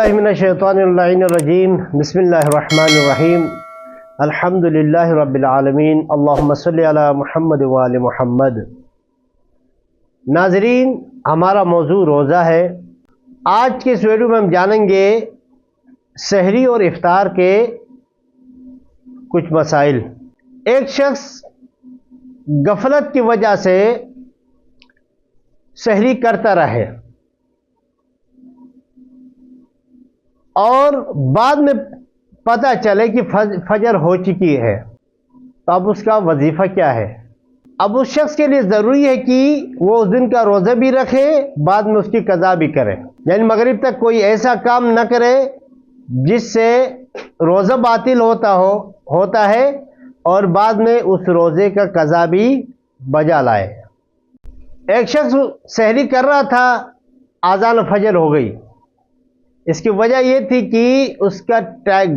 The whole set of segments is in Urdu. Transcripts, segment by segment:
باللہ من الشیطان اللعین الرجیم بسم اللہ الرحمن الرحیم الحمدللہ رب العالمین اللہم صلی علی محمد وآل محمد۔ ناظرین، ہمارا موضوع روزہ ہے۔ آج کے اس ویڈیو میں ہم جانیں گے سحری اور افطار کے کچھ مسائل۔ ایک شخص غفلت کی وجہ سے سحری کرتا رہے اور بعد میں پتہ چلے کہ فجر ہو چکی ہے، تو اب اس کا وظیفہ کیا ہے؟ اب اس شخص کے لیے ضروری ہے کہ وہ اس دن کا روزہ بھی رکھے، بعد میں اس کی قضا بھی کرے، یعنی مغرب تک کوئی ایسا کام نہ کرے جس سے روزہ باطل ہوتا ہے اور بعد میں اس روزے کا قضا بھی بجا لائے۔ ایک شخص سحری کر رہا تھا، اذان فجر ہو گئی۔ اس کی وجہ یہ تھی کہ اس کا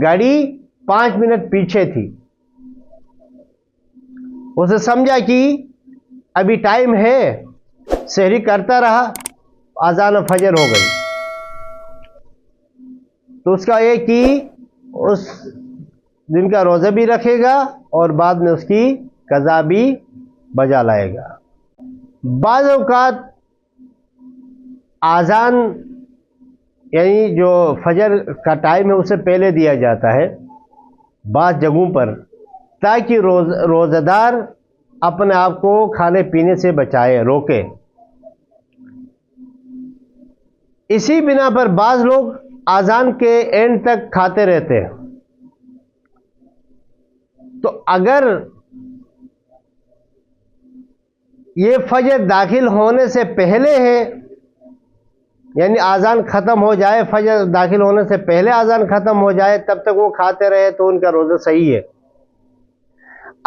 گاڑی 5 منٹ پیچھے تھی۔ اسے سمجھا کہ ابھی ٹائم ہے، سحری کرتا رہا، اذان فجر ہو گئی، تو اس کا یہ کہ اس دن کا روزہ بھی رکھے گا اور بعد میں اس کی قضا بھی بجا لائے گا۔ بعض اوقات اذان یعنی جو فجر کا ٹائم ہے اسے پہلے دیا جاتا ہے بعض جگہوں پر، تاکہ روزہ دار اپنے آپ کو کھانے پینے سے بچائے، روکے۔ اسی بنا پر بعض لوگ اذان کے اینڈ تک کھاتے رہتے ہیں۔ تو اگر یہ فجر داخل ہونے سے پہلے ہے، یعنی اذان ختم ہو جائے، فجر داخل ہونے سے پہلے اذان ختم ہو جائے، تب تک وہ کھاتے رہے تو ان کا روزہ صحیح ہے۔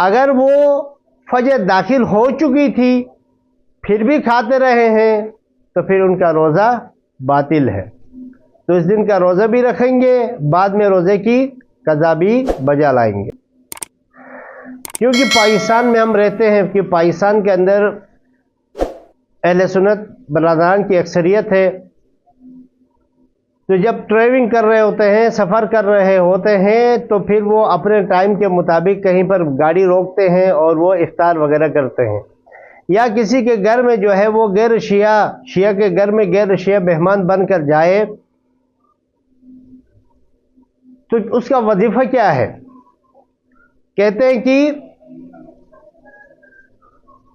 اگر وہ فجر داخل ہو چکی تھی پھر بھی کھاتے رہے ہیں تو پھر ان کا روزہ باطل ہے، تو اس دن کا روزہ بھی رکھیں گے، بعد میں روزے کی قضا بھی بجا لائیں گے۔ کیونکہ پاکستان میں ہم رہتے ہیں کہ پاکستان کے اندر اہل سنت برادران کی اکثریت ہے، تو جب ٹریولنگ کر رہے ہوتے ہیں، سفر کر رہے ہوتے ہیں، تو پھر وہ اپنے ٹائم کے مطابق کہیں پر گاڑی روکتے ہیں اور وہ افطار وغیرہ کرتے ہیں، یا کسی کے گھر میں جو ہے وہ غیر شیعہ کے گھر میں غیر شیعہ مہمان بن کر جائے، تو اس کا وظیفہ کیا ہے؟ کہتے ہیں کہ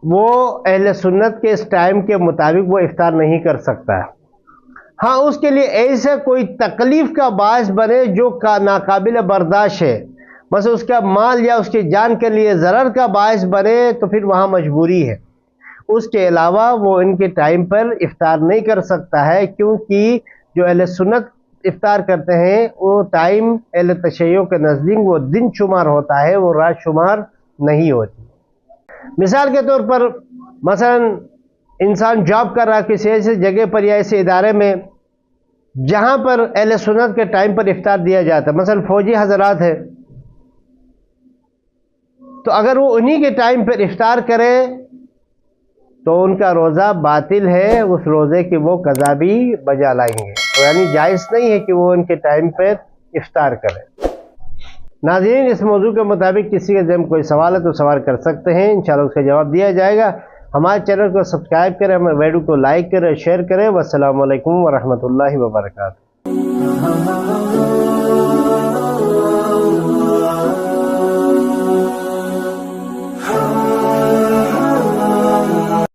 وہ اہل سنت کے اس ٹائم کے مطابق وہ افطار نہیں کر سکتا ہے۔ ہاں، اس کے لیے ایسا کوئی تکلیف کا باعث بنے جو ناقابل برداشت ہے، مثلا اس کا مال یا اس کی جان کے لیے ضرر کا باعث بنے، تو پھر وہاں مجبوری ہے۔ اس کے علاوہ وہ ان کے ٹائم پر افطار نہیں کر سکتا ہے، کیونکہ جو اہل سنت افطار کرتے ہیں وہ ٹائم اہل تشیع کے نزدیک وہ دن شمار ہوتا ہے، وہ رات شمار نہیں ہوتی۔ مثال کے طور پر مثلا انسان جاب کر رہا کسی ایسی جگہ پر یا ایسے ادارے میں جہاں پر اہل سنت کے ٹائم پر افطار دیا جاتا ہے، مثلا فوجی حضرات ہے، تو اگر وہ انہی کے ٹائم پر افطار کرے تو ان کا روزہ باطل ہے، اس روزے کی وہ قضا بھی بجا لائیں گے، یعنی جائز نہیں ہے کہ وہ ان کے ٹائم پر افطار کرے۔ ناظرین، اس موضوع کے مطابق کسی کے ذہن میں کوئی سوال ہے تو سوال کر سکتے ہیں، انشاءاللہ اس کا جواب دیا جائے گا۔ ہمارے چینل کو سبسکرائب کریں، ہمارے ویڈیو کو لائک کریں، شیئر کریں۔ والسلام علیکم ورحمۃ اللہ وبرکاتہ۔